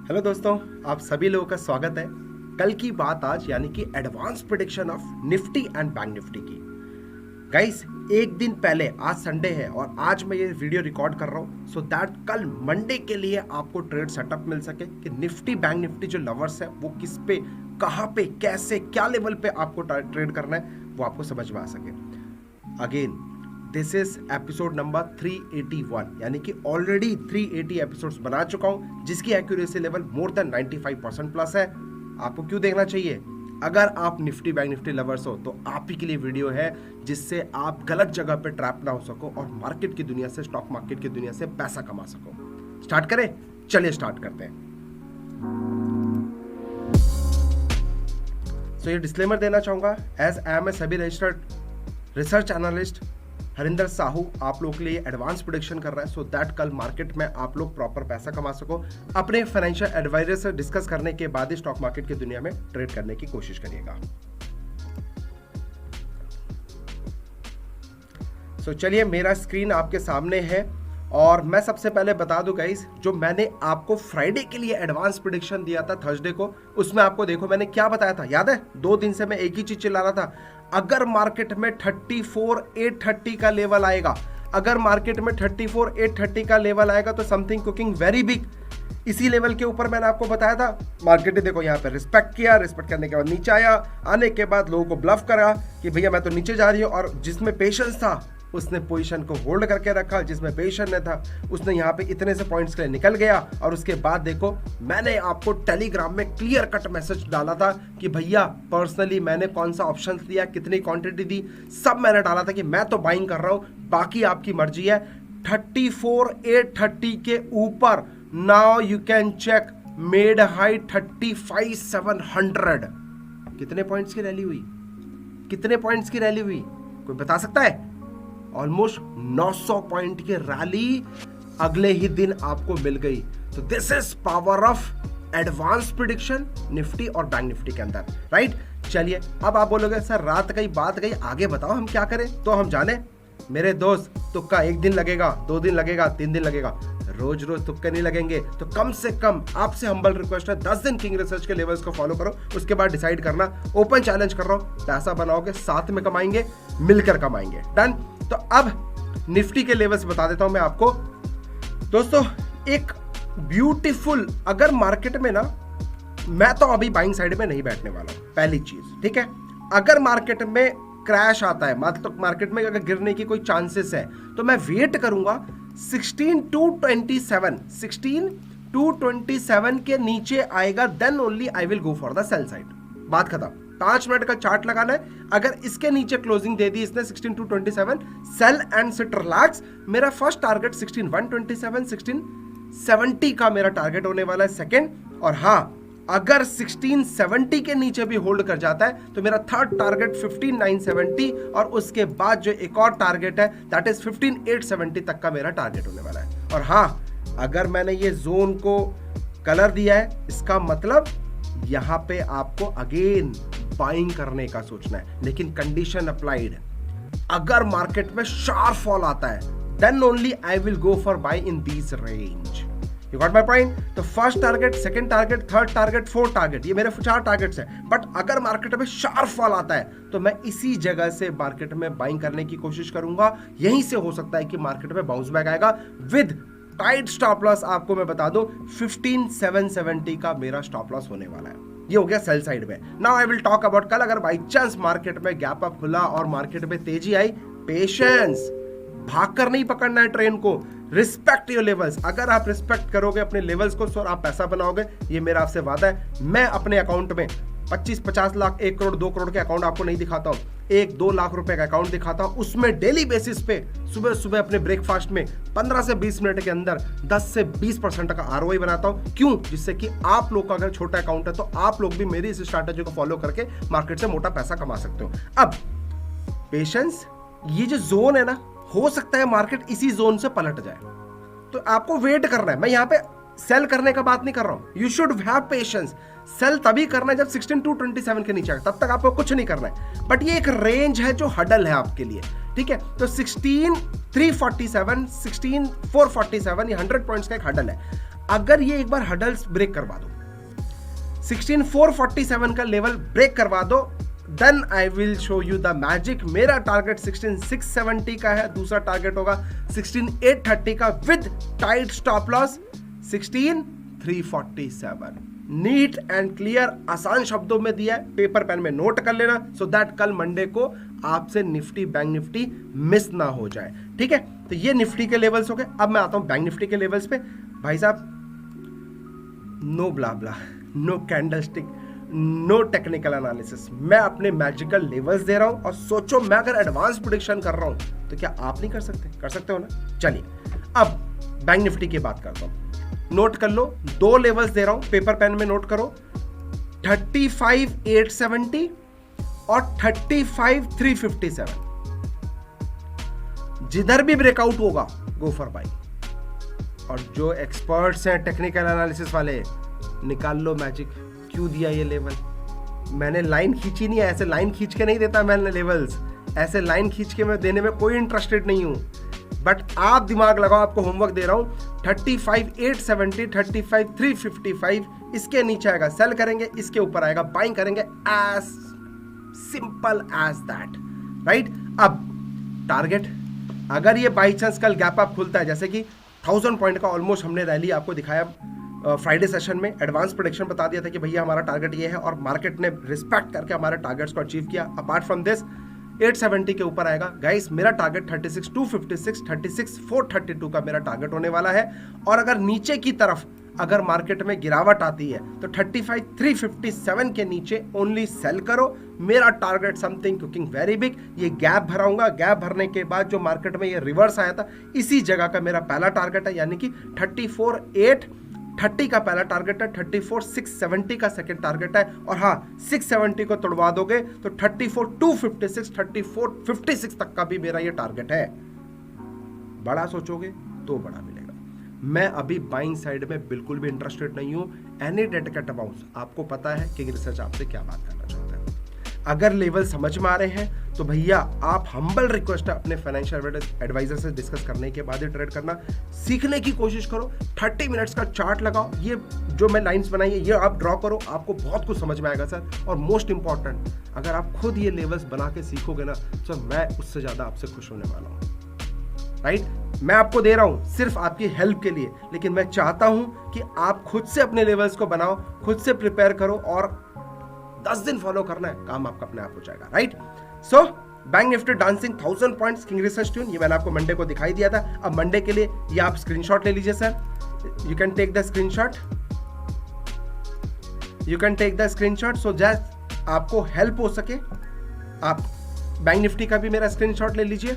Hello दोस्तों, आप सभी लोगों का स्वागत है। कल की बात आज यानी कि advance prediction of Nifty and bank Nifty की। गाइस, एक दिन पहले, आज संडे है और आज मैं ये वीडियो रिकॉर्ड कर रहा हूँ सो दैट कल मंडे के लिए आपको ट्रेड सेटअप मिल सके कि निफ्टी बैंक निफ्टी जो लवर्स है वो किस पे, कहाँ पे, कैसे, क्या लेवल पे आपको ट्रेड करना है वो आपको समझ में आ सके। Again this is episode number 381, यानी कि ऑलरेडी 380 एपिसोड्स बना चुका हूं जिसकी accuracy level more than 95% plus है। आपको क्यों देखना चाहिए? अगर आप निफ्टी बैंक निफ्टी लवर्स हो तो आप ही के लिए वीडियो है जिससे आप गलत जगह पे ट्रैप ना हो सको और मार्केट की दुनिया से, स्टॉक मार्केट की दुनिया से पैसा कमा सको। स्टार्ट करें? चलिए स्टार्ट करते हैं। तो ये डिस्क्लेमर देना चाहूंगा, एज आई एम ए सभी registered research analyst Harinder Sahu आप लोगों के लिए एडवांस प्रेडिक्शन कर रहा है सो दैट कल मार्केट में आप लोग प्रॉपर पैसा कमा सको। अपने फाइनेंशियल एडवाइजर से डिस्कस करने के बाद ही स्टॉक मार्केट की दुनिया में ट्रेड करने की कोशिश करिएगा। सो चलिए, मेरा स्क्रीन आपके सामने है और मैं सबसे पहले बता दूं गाइस, जो मैंने आपको फ्राइडे के लिए एडवांस प्रेडिक्शन दिया था थर्सडे को, उसमें आपको देखो मैंने क्या बताया था, याद है? 2 दिन से मैं एक ही चीज चिल्ला रहा था, अगर मार्केट में 34,830 का लेवल आएगा, अगर मार्केट में 34,830 का लेवल आएगा तो समथिंग कुकिंग वेरी बिग। इसी लेवल के ऊपर मैंने आपको बताया था। मार्केट ने देखो यहाँ पे रिस्पेक्ट किया, रिस्पेक्ट करने के बाद नीचे आया, आने के बाद लोगों को ब्लफ करा कि भैया मैं तो नीचे जा रही हूँ, और जिसमें पेशेंस था उसने पोजीशन को होल्ड करके रखा, जिसमें पेशेंस नहीं था उसने यहाँ पे इतने से पॉइंट्स के लिए निकल गया। और उसके बाद देखो, मैंने आपको टेलीग्राम में क्लियर कट मैसेज डाला था कि भैया पर्सनली मैंने कौन सा ऑप्शन दिया, कितनी क्वांटिटी दी, सब मैंने डाला था कि मैं तो बाइंग कर रहा हूँ, बाकी आपकी मर्जी है। 34,830 के ऊपर now you can check, made high 35,700। कितने पॉइंट्स की रैली हुई? कितने पॉइंट्स की रैली हुई? कोई बता सकता है? ऑलमोस्ट 900 पॉइंट की रैली अगले ही दिन आपको मिल गई। तो this is power of advance prediction Nifty और बैंक निफ्टी के अंदर, राइट? चलिए, अब आप बोलोगे सर रात गई बात गई, आगे बताओ हम क्या करें। तो हम जाने मेरे दोस्त, तुक्का 1 दिन लगेगा, 2 दिन लगेगा, 3 दिन लगेगा, रोज रोज तुक्के नहीं लगेंगे। तो कम से कम आपसे हम्बल रिक्वेस्ट है, 10 दिन किंग रिसर्च के लेवल्स को फॉलो करो, उसके बाद डिसाइड करना। ओपन चैलेंज कर रहा हूं, पैसा बनाओगे, साथ में कमाएंगे, मिलकर कमाएंगे। डन? तो अब निफ्टी के लेवल्स बता देता हूं मैं आपको दोस्तों। एक ब्यूटीफुल, अगर मार्केट में ना, मैं तो अभी बाइंग साइड में नहीं बैठने वाला हूं, पहली चीज, ठीक है? अगर मार्केट में क्रैश आता है, मतलब मार्केट में अगर गिरने की कोई चांसेस है, तो मैं वेट करूंगा 16,227 के नीचे आएगा, then only I will go for the sell side. बात खत्म। 5 मिनट का चार्ट लगाना है, अगर इसके नीचे क्लोजिंग दे दी इसने 16,227, सेल एंड सिट रिलैक्स। मेरा फर्स्ट टारगेट 16,127, 1670 का मेरा टारगेट होने वाला है सेकंड। और हाँ, अगर 1670 के नीचे भी होल्ड कर जाता है तो मेरा थर्ड टारगेट 15,970, और उसके बाद जो एक और टारगेट है दैट इज 15,870 तक का मेरा टारगेट होने वाला है। और हाँ, अगर मैंने ये जोन को कलर दिया है, इसका मतलब यहां पे आपको अगेन बाइंग करने का सोचना है, लेकिन कंडीशन अप्लाइड। अगर मार्केट में शार्प फॉल आता है then only I will go for buy in this range. You got my point? तो first target, second target, third target, fourth target, ये मेरे 4 टारगेट्स हैं। बट अगर मार्केट में शार्प फॉल आता है तो मैं इसी जगह से मार्केट में बाइंग करने की कोशिश करूंगा। यहीं से हो सकता है कि मार्केट में बाउंस बैक आएगा विद टाइट स्टॉप लॉस। आपको मैं बता दूं 15,770 का मेरा स्टॉप लॉस होने वाला है। ये हो गया सेल साइड में। Now I will talk about कल अगर बाई चांस मार्केट में गैप अप खुला और मार्केट में तेजी आई, पेशेंस, भागकर नहीं पकड़ना है ट्रेन को। Respect your levels. अगर आप रिस्पेक्ट करोगे अपने लेवल्स को, सर आप पैसा बनाओगे, ये मेरा आपसे वादा है। मैं अपने अकाउंट में 25-50 लाख, 1 करोड़, 2 करोड़ के अकाउंट आपको नहीं दिखाता हूं, 1-2 लाख रुपए का अकाउंट दिखाता हूं। उसमें डेली बेसिस पे सुबह सुबह अपने ब्रेकफास्ट में 15 से 20 मिनट के अंदर 10 से 20% का आरओआई बनाता हूं। क्यों? जिससे कि आप लोग का अगर छोटा अकाउंट है तो आप लोग भी मेरी इस स्ट्रैटेजी को फॉलो करके मार्केट से मोटा पैसा कमा सकते हो। अब पेशेंस, ये जो जोन है ना, हो सकता है मार्केट इसी जोन से पलट जाए, तो आपको वेट करना है। मैं यहां पे सेल करने का बात नहीं कर रहा हूं। You should have patience. Sell तभी करना है जब 16,227 के नीचे, तब तक आपको कुछ नहीं करना है। बट ये एक रेंज है जो हडल है आपके लिए, ठीक है? तो 16,347, 16,447 ये 100 पॉइंट्स का एक हडल है। अगर ये एक बार हडल्स ब्रेक करवा दो, 16447 का लेवल ब्रेक करवा दो, then I will show you the magic. मेरा टारगेट 16670 का है, दूसरा टारगेट होगा 16830 का with tight stop loss 16347। Neat and clear, आसान शब्दों में दिया है, पेपर पेन में नोट कर लेना सो दैट कल मंडे को आपसे निफ्टी बैंक निफ्टी मिस ना हो जाए। ठीक है, तो ये निफ्टी के लेवल्स हो गए। अब मैं आता हूं बैंक निफ्टी के लेवल्स पे। भाई साहब, no blah blah, no candlestick, no technical analysis, मैं अपने मैजिकल लेवल्स दे रहा हूं। और सोचो, मैं अगर एडवांस प्रेडिक्शन कर रहा हूं तो क्या आप नहीं कर सकते? कर सकते हो ना। चलिए अब बैंक निफ्टी की बात करता हूं। नोट कर लो, दो लेवल्स दे रहा हूं, पेपर पेन में नोट करो, 35870 और 35357। जिधर भी ब्रेकआउट होगा गो फॉर बाई। और जो एक्सपर्ट्स हैं टेक्निकल एनालिसिस वाले, निकाल लो मैजिक। क्यों दिया ये लेवल? मैंने लाइन खींची नहीं है, ऐसे लाइन खींच के नहीं देता मैंने लेवल्स, ऐसे लाइन खींच के मैं देने में कोई इंटरेस्टेड नहीं हूं। बट आप दिमाग लगाओ, आपको होमवर्क दे रहा हूं। 35870, 35355, इसके नीचे आएगा सेल करेंगे, इसके ऊपर आएगा बाइंग करेंगे, as simple as that, right. अब टारगेट, अगर ये बाई चांस कल गैप अप खुलता है, जैसे कि 1000 पॉइंट का ऑलमोस्ट हमने रैली आपको दिखाया फ्राइडे सेशन में, एडवांस प्रेडिक्शन बता दिया था कि भैया हमारा टारगेट ये है, और मार्केट ने रिस्पेक्ट करके हमारे टारगेट्स को अचीव किया। अपार्ट फ्रॉम दिस 870 के ऊपर आएगा। गाइस, मेरा टारगेट 36256, 36432 का मेरा टारगेट होने वाला है। और अगर नीचे की तरफ अगर मार्केट में गिरावट आती है तो 35357 के नीचे ओनली सेल करो। मेरा target something cooking very big. ये गैप भराऊंगा, गैप भरने के बाद जो मार्केट में ये रिवर्स आया था, इसी जगह का मेरा पहला टारगेट है, यानी कि 34830 का पहला टारगेट है, 34670 का सेकंड टारगेट है। और हाँ, 670 को तोड़वा दोगे तो 34256, 3456 तक का भी मेरा ये टारगेट है। बड़ा सोचोगे तो बड़ा मिलेगा। मैं अभी बाइंग साइड में बिल्कुल भी इंटरेस्टेड नहीं हूं। एनी डेडिकेटेड अमाउंट, आपको पता है किंग रिसर्च आपसे क्या बात करना चाहता है। अगर लेवल समझ में आ रहे हैं तो भैया आप, हम्बल रिक्वेस्ट है, अपने फाइनेंशियल एडवाइजर से डिस्कस करने के बाद ही ट्रेड करना सीखने की कोशिश करो। 30 मिनट्स का चार्ट लगाओ, ये जो मैं लाइंस बनाई है ये आप ड्रॉ करो, आपको बहुत कुछ समझ में आएगा सर। और मोस्ट इंपॉर्टेंट, अगर आप खुद ये लेवल्स बना के सीखोगे ना सर, मैं उससे ज्यादा आपसे खुश होने वाला हूँ, राइट। मैं आपको दे रहा हूं सिर्फ आपकी हेल्प के लिए, लेकिन मैं चाहता हूं कि आप खुद से अपने लेवल्स को बनाओ, खुद से प्रिपेयर करो, और 10 दिन फॉलो करना है, काम आपका अपने आप हो जाएगा, right. So bank Nifty dancing 1000 points king research tune, ये मैंने आपको मंडे को दिखाई दिया था। अब मंडे के लिए ये आप स्क्रीनशॉट ले लीजिए sir, you can take the screenshot, you can take the screenshot so just आपको हेल्प हो सके। आप बैंक निफ्टी का भी मेरा स्क्रीनशॉट ले लीजिए,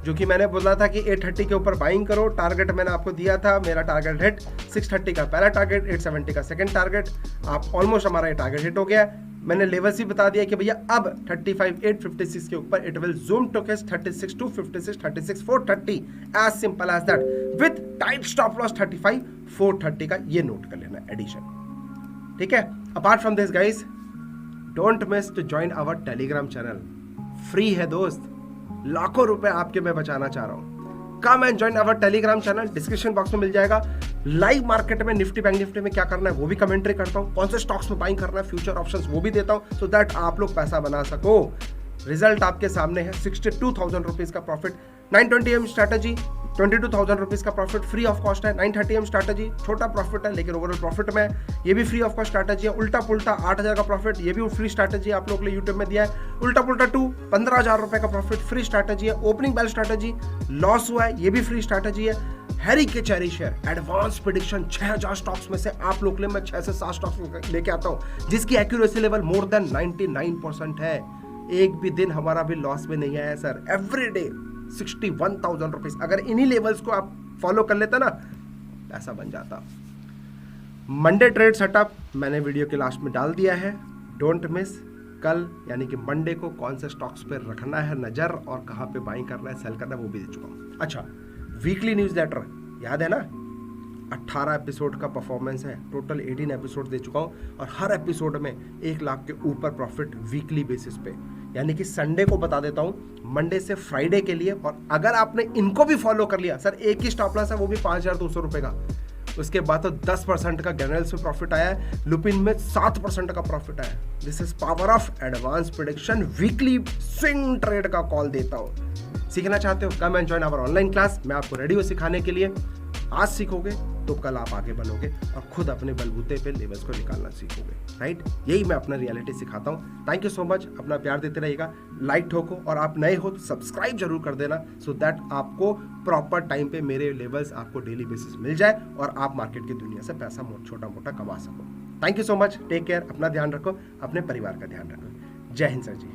जो कि मैंने बोला था कि 830 के ऊपर बाइंग करो। टारगेट मैंने आपको दिया था, मेरा टारगेट हिट, 630 का पहला टारगेट, 870 का सेकंड टारगेट। आप ऑलमोस्ट, हमारा ये टारगेट हिट हो गया। मैंने लेवल्स ही बता दिया कि भैया अब 35856 के ऊपर it will zoom to 36256, 36430, as simple as that, with tight stop loss 35430 का, ये नोट कर लेना एडिशन, ठीक है। Apart from this guys, don't miss to join our Telegram channel, free है दोस्त, लाखों रुपए आपके मैं बचाना चाह रहा हूं। Come and join our Telegram channel, description box में मिल जाएगा। लाइव मार्केट में निफ्टी बैंक निफ्टी में क्या करना है वो भी कमेंट्री करता हूं, कौन से स्टॉक्स में बाइंग करना है, फ्यूचर ऑप्शंस वो भी देता हूं, सो दैट आप लोग पैसा बना सको। रिजल्ट आपके सामने है, 62,000 रुपीज का प्रॉफिट, 920M स्ट्रैटेजी 22,000 रुपीज का प्रॉफिट फ्री ऑफ कॉस्ट है। 930M स्ट्रैटेजी छोटा प्रॉफिट है लेकिन ओवरऑल प्रॉफिट में, ये भी फ्री ऑफ कॉस्ट स्ट्रैटेजी है। उल्टा पुल्टा 8,000 का प्रॉफिट, ये भी फ्री स्ट्रैटेजी आप लोग के लिए यूट्यूब में दिया है। उल्टा पुल्टा 2 15,000 रुपए का प्रॉफिट, फ्री स्ट्रैटेजी है। ओपनिंग बेल स्ट्रैटेजी लॉस हुआ है, ये भी फ्री स्ट्रैटेजी है। हैरी के cherry share advance prediction 6000 stocks में से आप लोग के लिए मैं 6 से 7 स्टॉक्स लेके आता हूं, जिसकी एक्यूरेसी लेवल मोर देन 99% है। एक भी दिन हमारा भी लॉस में नहीं आया सर, एवरी डे 61,000 रुपीज। अगर इन्हीं लेवल्स को आप फॉलो कर लेते ना, पैसा बन जाता। मंडे ट्रेड सेटअप मैंने वीडियो के लास्ट में डाल दिया है, डोंट मिस। कल यानी कि मंडे को कौन से स्टॉक्स पे रखना है नजर और कहां पे बाइंग करना है, सेल करना है, वो भी दे चुका हूं। अच्छा, वीकली न्यूज़लेटर याद है ना, 18 एपिसोड का परफॉर्मेंस है, टोटल 18 एपिसोड दे चुका हूं, और हर एपिसोड में 1 लाख के ऊपर प्रॉफिट वीकली बेसिस पे। यानी कि संडे को बता देता हूं, मंडे से फ्राइडे के लिए। और अगर आपने इनको भी फॉलो कर लिया, सर एक ही स्टॉप लॉस है वो भी 5,200 रुपए का, उसके बाद तो 10% का ग्रेनुल्स में प्रॉफिट आया है, लुपिन में 7% का प्रॉफिट आया है। This is power of advance prediction, weekly swing trade का कॉल देता हूँ। सीखना चाहते हो, come and join our online class. मैं आपको रेडी हूँ सिखाने के लिए। आज सीखोगे तो कल आप आगे बनोगे और खुद अपने बलबूते पे लेवल्स को निकालना सीखोगे, राइट? यही मैं अपना रियलिटी सिखाता हूँ। थैंक यू सो मच, अपना प्यार देते रहिएगा, लाइक ठोको, और आप नए हो तो सब्सक्राइब जरूर कर देना, सो दैट आपको प्रॉपर टाइम पे मेरे लेवल्स आपको डेली बेसिस मिल जाए और आप मार्केट की दुनिया से पैसा छोटा मोटा कमा सको। Thank you so much, take care, अपना ध्यान रखो, अपने परिवार का ध्यान रखो। जय हिंद सर जी।